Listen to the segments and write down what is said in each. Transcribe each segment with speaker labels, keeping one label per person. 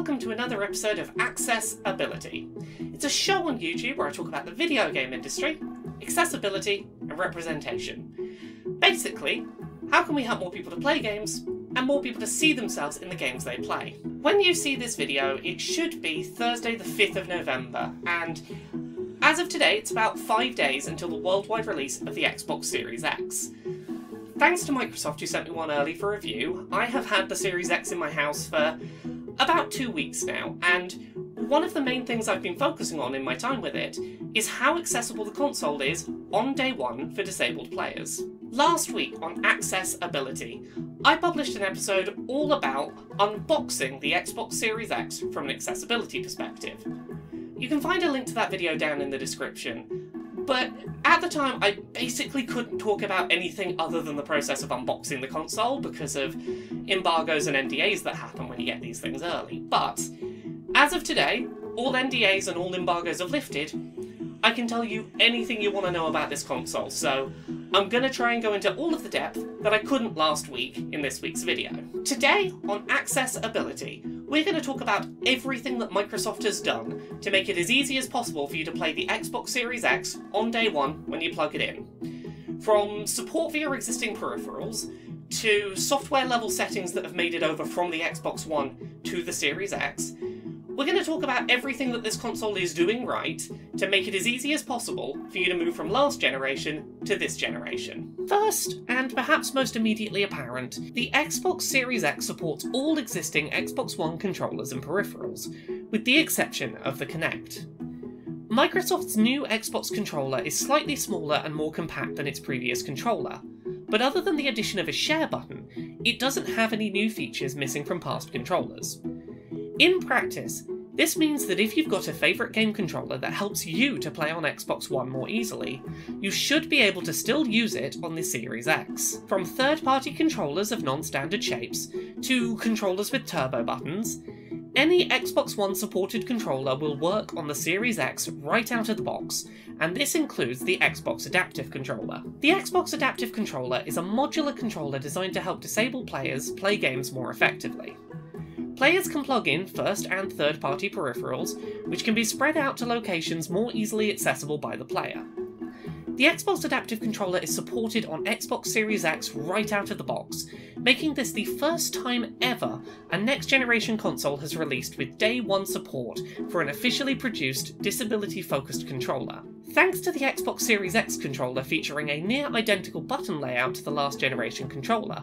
Speaker 1: welcome to another episode of Accessibility. It's a show on YouTube where I talk about the video game industry, accessibility, and representation. Basically, how can we help more people to play games, and more people to see themselves in the games they play? When you see this video, it should be Thursday the 5th of November, and as of today, it's about 5 days until the worldwide release of the Xbox Series X. Thanks to Microsoft, who sent me one early for review, I have had the Series X in my house for about 2 weeks now, and one of the main things I've been focusing on in my time with it is how accessible the console is on day one for disabled players. Last week on Accessibility, I published an episode all about unboxing the Xbox Series X from an accessibility perspective. You can find a link to that video down in the description. But at the time, I basically couldn't talk about anything other than the process of unboxing the console because of embargoes and NDAs that happen when you get these things early. But as of today, all NDAs and all embargoes have lifted. I can tell you anything you want to know about this console, so I'm going to try and go into all of the depth that I couldn't last week in this week's video. Today on Accessibility, we're going to talk about everything that Microsoft has done to make it as easy as possible for you to play the Xbox Series X on day one when you plug it in. From support for your existing peripherals, to software level settings that have made it over from the Xbox One to the Series X, we're going to talk about everything that this console is doing right to make it as easy as possible for you to move from last generation to this generation. First, and perhaps most immediately apparent, the Xbox Series X supports all existing Xbox One controllers and peripherals, with the exception of the Kinect. Microsoft's new Xbox controller is slightly smaller and more compact than its previous controller, but other than the addition of a share button, it doesn't have any new features missing from past controllers. In practice, this means that if you've got a favourite game controller that helps you to play on Xbox One more easily, you should be able to still use it on the Series X. From third-party controllers of non-standard shapes, to controllers with turbo buttons, any Xbox One supported controller will work on the Series X right out of the box, and this includes the Xbox Adaptive Controller. The Xbox Adaptive Controller is a modular controller designed to help disabled players play games more effectively. Players can plug in first and third-party peripherals, which can be spread out to locations more easily accessible by the player. The Xbox Adaptive Controller is supported on Xbox Series X right out of the box, making this the first time ever a next-generation console has released with day one support for an officially produced, disability-focused controller. Thanks to the Xbox Series X controller featuring a near-identical button layout to the last-generation controller,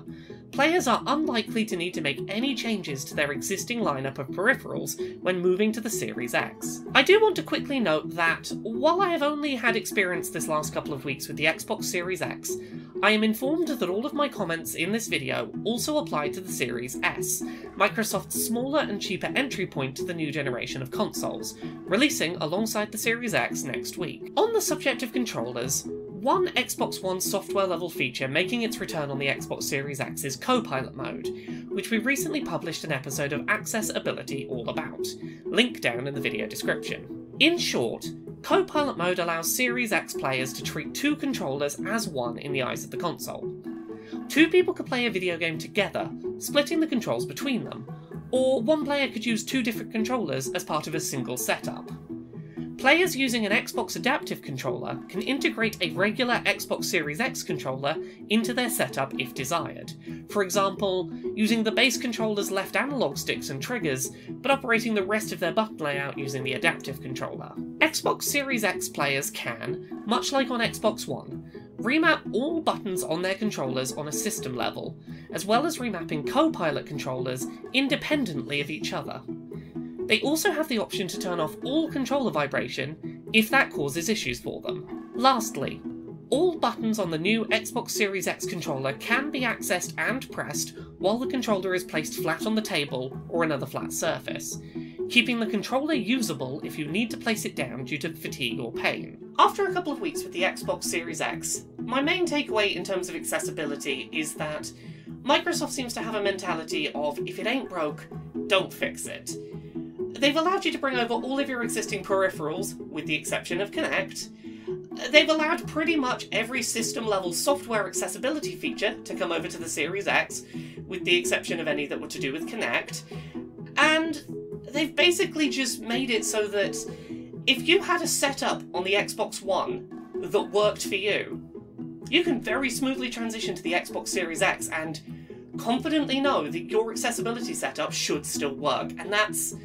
Speaker 1: players are unlikely to need to make any changes to their existing lineup of peripherals when moving to the Series X. I do want to quickly note that, while I have only had experience this last couple of weeks with the Xbox Series X, I am informed that all of my comments in this video also apply to the Series S, Microsoft's smaller and cheaper entry point to the new generation of consoles, releasing alongside the Series X next week. On the subject of controllers, one Xbox One software-level feature making its return on the Xbox Series X is Co-Pilot mode, which we recently published an episode of Accessibility all about, link down in the video description. In short, Co-Pilot mode allows Series X players to treat two controllers as one in the eyes of the console. Two people could play a video game together, splitting the controls between them, or one player could use two different controllers as part of a single setup. Players using an Xbox Adaptive Controller can integrate a regular Xbox Series X controller into their setup if desired, for example, using the base controller's left analog sticks and triggers, but operating the rest of their button layout using the Adaptive Controller. Xbox Series X players can, much like on Xbox One, remap all buttons on their controllers on a system level, as well as remapping Co-Pilot controllers independently of each other. They also have the option to turn off all controller vibration if that causes issues for them. Lastly, all buttons on the new Xbox Series X controller can be accessed and pressed while the controller is placed flat on the table or another flat surface, keeping the controller usable if you need to place it down due to fatigue or pain. After a couple of weeks with the Xbox Series X, my main takeaway in terms of accessibility is that Microsoft seems to have a mentality of, if it ain't broke, don't fix it. They've allowed you to bring over all of your existing peripherals, with the exception of Kinect. They've allowed pretty much every system-level software accessibility feature to come over to the Series X, with the exception of any that were to do with Kinect. And they've basically just made it so that if you had a setup on the Xbox One that worked for you, you can very smoothly transition to the Xbox Series X and confidently know that your accessibility setup should still work, and that's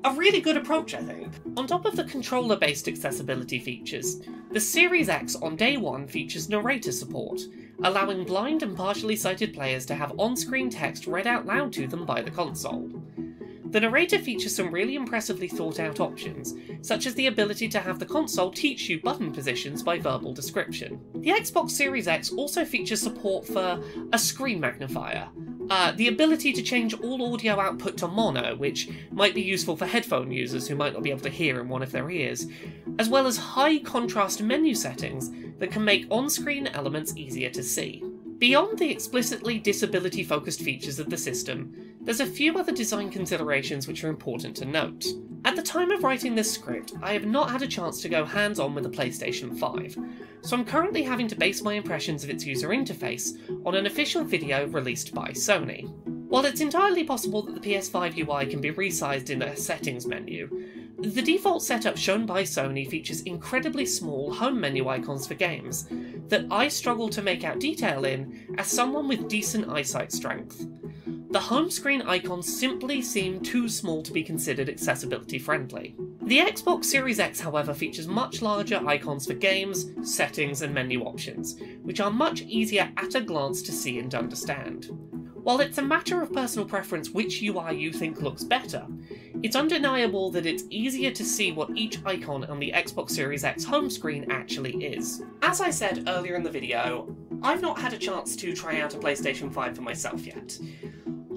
Speaker 1: a really good approach, I think. On top of the controller-based accessibility features, the Series X on day one features narrator support, allowing blind and partially sighted players to have on-screen text read out loud to them by the console. The narrator features some really impressively thought out options, such as the ability to have the console teach you button positions by verbal description. The Xbox Series X also features support for a screen magnifier, the ability to change all audio output to mono, which might be useful for headphone users who might not be able to hear in one of their ears, as well as high contrast menu settings that can make on-screen elements easier to see. Beyond the explicitly disability-focused features of the system, there's a few other design considerations which are important to note. At the time of writing this script, I have not had a chance to go hands-on with the PlayStation 5, so I'm currently having to base my impressions of its user interface on an official video released by Sony. While it's entirely possible that the PS5 UI can be resized in a settings menu, the default setup shown by Sony features incredibly small home menu icons for games that I struggle to make out detail in as someone with decent eyesight strength. The home screen icons simply seem too small to be considered accessibility friendly. The Xbox Series X, however, features much larger icons for games, settings, and menu options, which are much easier at a glance to see and understand. While it's a matter of personal preference which UI you think looks better, it's undeniable that it's easier to see what each icon on the Xbox Series X home screen actually is. As I said earlier in the video, I've not had a chance to try out a PlayStation 5 for myself yet.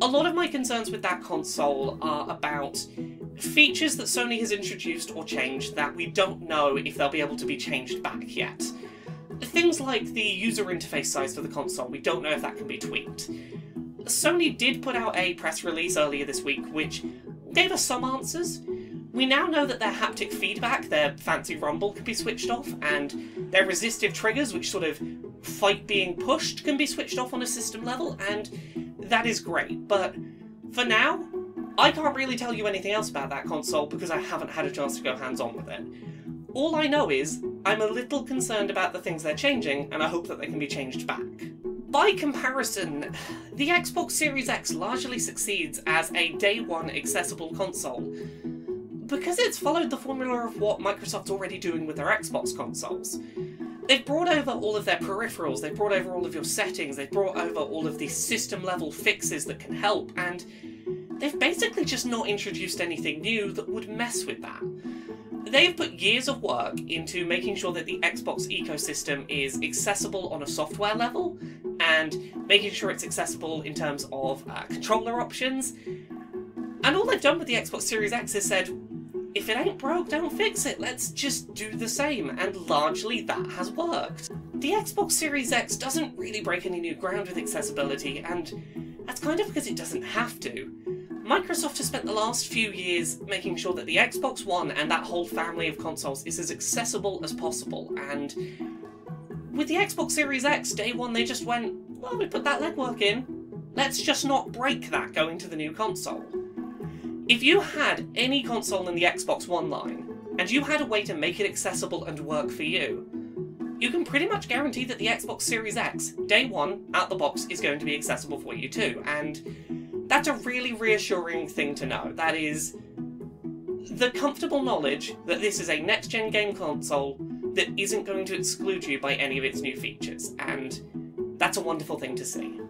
Speaker 1: A lot of my concerns with that console are about features that Sony has introduced or changed that we don't know if they'll be able to be changed back yet. Things like the user interface size for the console, we don't know if that can be tweaked. Sony did put out a press release earlier this week which gave us some answers. We now know that their haptic feedback, their fancy rumble, can be switched off, and their resistive triggers, which sort of fight being pushed, can be switched off on a system level, and that is great. But for now, I can't really tell you anything else about that console because I haven't had a chance to go hands-on with it. All I know is I'm a little concerned about the things they're changing, and I hope that they can be changed back. By comparison, the Xbox Series X largely succeeds as a day one accessible console because it's followed the formula of what Microsoft's already doing with their Xbox consoles. They've brought over all of their peripherals, they've brought over all of your settings, they've brought over all of the system-level fixes that can help, and they've basically just not introduced anything new that would mess with that. They've put years of work into making sure that the Xbox ecosystem is accessible on a software level, and making sure it's accessible in terms of controller options. And all they've done with the Xbox Series X is said, if it ain't broke, don't fix it, let's just do the same, and largely that has worked. The Xbox Series X doesn't really break any new ground with accessibility, and that's kind of because it doesn't have to. Microsoft has spent the last few years making sure that the Xbox One and that whole family of consoles is as accessible as possible, and with the Xbox Series X, day one they just went, well, we put that legwork in, let's just not break that going to the new console. If you had any console in the Xbox One line, and you had a way to make it accessible and work for you, you can pretty much guarantee that the Xbox Series X, day one, out the box, is going to be accessible for you too, and that's a really reassuring thing to know. That is the comfortable knowledge that this is a next-gen game console that isn't going to exclude you by any of its new features, and that's a wonderful thing to see.